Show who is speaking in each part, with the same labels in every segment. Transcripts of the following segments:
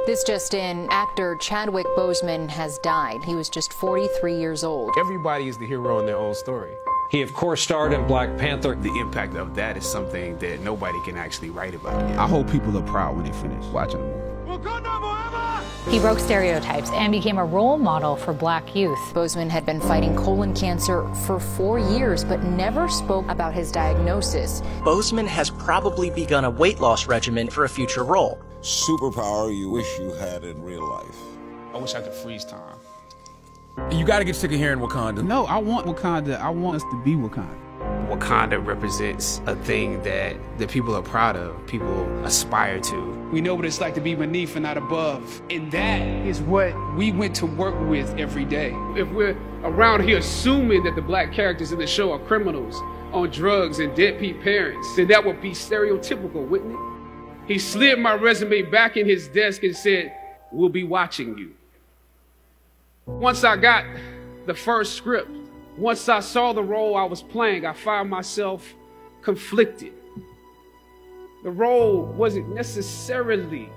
Speaker 1: This just in, actor Chadwick Boseman has died. He was just 43 years old.
Speaker 2: Everybody is the hero in their own story.
Speaker 3: He, of course, starred in Black Panther.
Speaker 2: The impact of that is something that nobody can actually write about yet.
Speaker 4: I hope people are proud when they finish watching the movie.
Speaker 5: He broke stereotypes and became a role model for black youth.
Speaker 1: Boseman had been fighting colon cancer for 4 years, but never spoke about his diagnosis.
Speaker 6: Boseman has probably begun a weight loss regimen for a future role.
Speaker 7: Superpower you wish you had in real life.
Speaker 2: I wish I could freeze time.
Speaker 4: You gotta get sick of hearing Wakanda. No, I want Wakanda. I want us to be Wakanda.
Speaker 2: Wakanda represents a thing that the people are proud of, people aspire to.
Speaker 8: We know what it's like to be beneath and not above. And that is what we went to work with every day. If we're around here assuming that the black characters in the show are criminals, on drugs and deadbeat parents, then that would be stereotypical, wouldn't it? He slid my resume back in his desk and said, "We'll be watching you." Once I got the first script, once I saw the role I was playing, I found myself conflicted. The role wasn't necessarily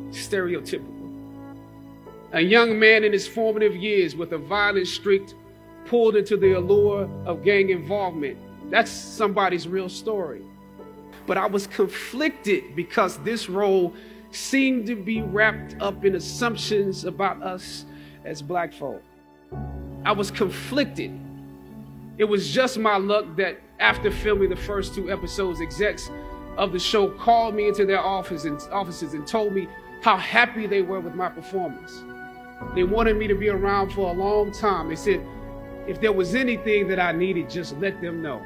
Speaker 8: stereotypical. A young man in his formative years with a violent streak pulled into the allure of gang involvement. That's somebody's real story. But I was conflicted because this role seemed to be wrapped up in assumptions about us as black folk. I was conflicted. It was just my luck that after filming the first 2 episodes, execs of the show called me into their offices and told me how happy they were with my performance. They wanted me to be around for a long time. They said, if there was anything that I needed, just let them know.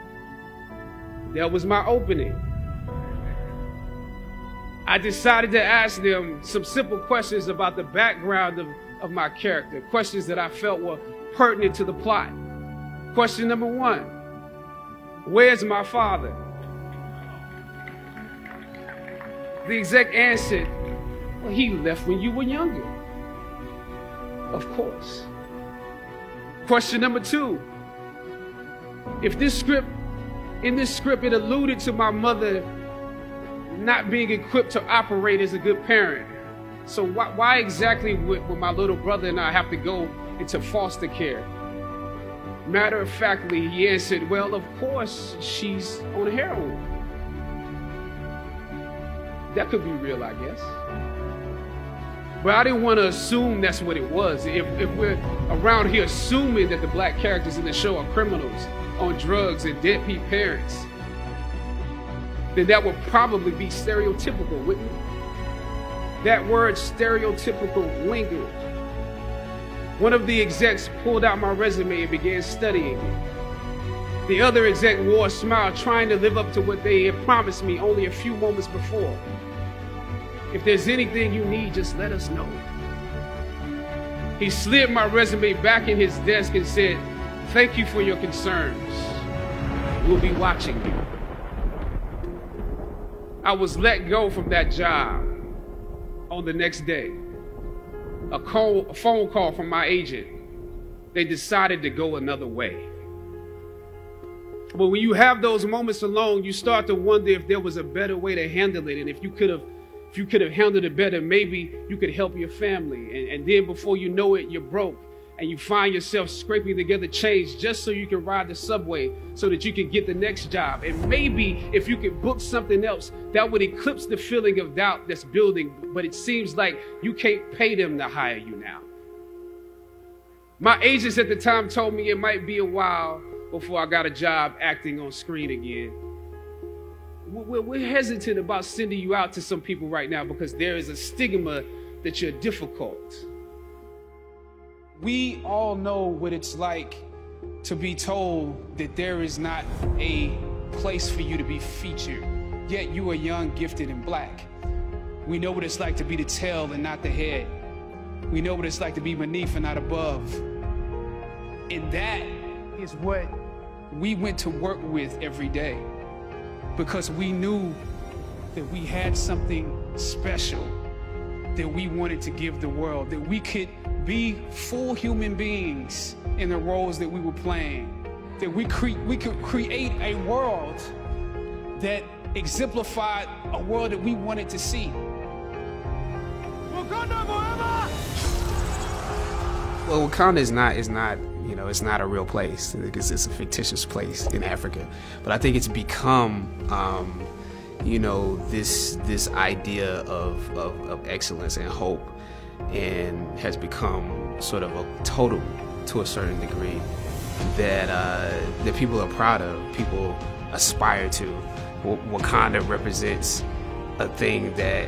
Speaker 8: That was my opening. I decided to ask them some simple questions about the background of my character, questions that I felt were pertinent to the plot. Question number 1, where's my father? The exec answered, well, he left when you were younger. Of course. Question number 2, in this script it alluded to my mother not being equipped to operate as a good parent. So why exactly would my little brother and I have to go into foster care? Matter of factly, he answered, well, of course, she's on heroin. That could be real, I guess. But I didn't want to assume that's what it was. If we're around here assuming that the black characters in the show are criminals, on drugs and deadbeat parents, then that would probably be stereotypical, wouldn't it? That word stereotypical lingered. One of the execs pulled out my resume and began studying it. The other exec wore a smile, trying to live up to what they had promised me only a few moments before. If there's anything you need, just let us know. He slid my resume back in his desk and said, thank you for your concerns. We'll be watching you. I was let go from that job on the next day. A phone call from my agent. They decided to go another way. But when you have those moments alone, you start to wonder if there was a better way to handle it. And if you could have handled it better, maybe you could help your family. And then before you know it, you're broke. And you find yourself scraping together change just so you can ride the subway so that you can get the next job. And maybe if you could book something else, that would eclipse the feeling of doubt that's building. But it seems like you can't pay them to hire you now. My agents at the time told me it might be a while before I got a job acting on screen again. We're hesitant about sending you out to some people right now because there is a stigma that you're difficult. We all know what it's like to be told that there is not a place for you to be featured, yet you are young, gifted, and black. We know what it's like to be the tail and not the head. We know what it's like to be beneath and not above. And that is what we went to work with every day because we knew that we had something special that we wanted to give the world, that we could be full human beings in the roles that we were playing, that we could create a world that exemplified a world that we wanted to see. Wakanda forever!
Speaker 2: Well, Wakanda is not, you know, it's not a real place. It's a fictitious place in Africa. But I think it's become, you know, this idea of excellence and hope, and has become sort of a totem to a certain degree that that people are proud of, people aspire to. Wakanda represents a thing that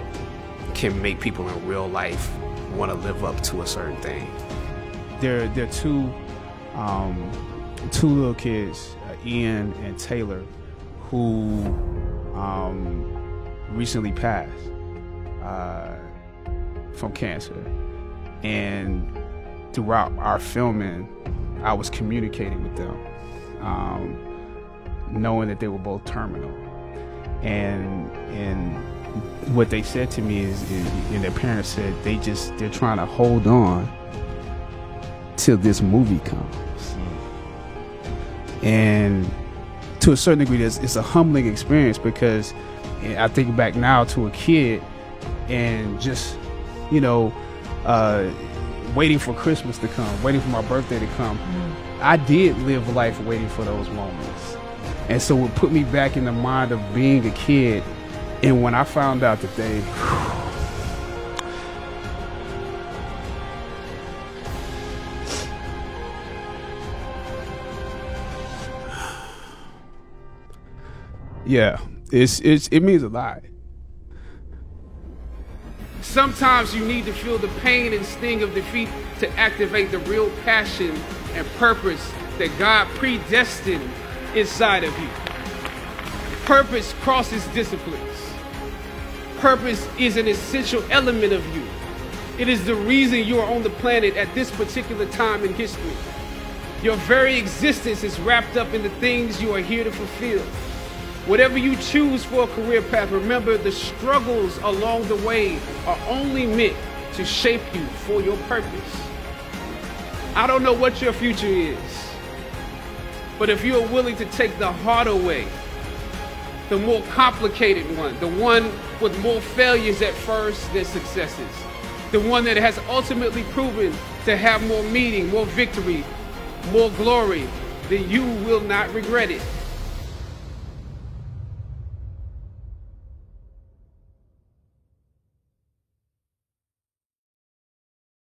Speaker 2: can make people in real life want to live up to a certain thing.
Speaker 8: There are two little kids, Ian and Taylor, who recently passed from cancer. And throughout our filming, I was communicating with them, knowing that they were both terminal. And what they said to me is and their parents said, they're trying to hold on till this movie comes. And to a certain degree, it's a humbling experience, because I think back now to a kid and just, you know, waiting for Christmas to come, waiting for my birthday to come. I did live life waiting for those moments. And so it put me back in the mind of being a kid. And when I found out that they, yeah, it means a lot. Sometimes you need to feel the pain and sting of defeat to activate the real passion and purpose that God predestined inside of you. Purpose crosses disciplines. Purpose is an essential element of you. It is the reason you are on the planet at this particular time in history. Your very existence is wrapped up in the things you are here to fulfill. Whatever you choose for a career path, remember the struggles along the way are only meant to shape you for your purpose. I don't know what your future is, but if you are willing to take the harder way, the more complicated one, the one with more failures at first than successes, the one that has ultimately proven to have more meaning, more victory, more glory, then you will not regret it.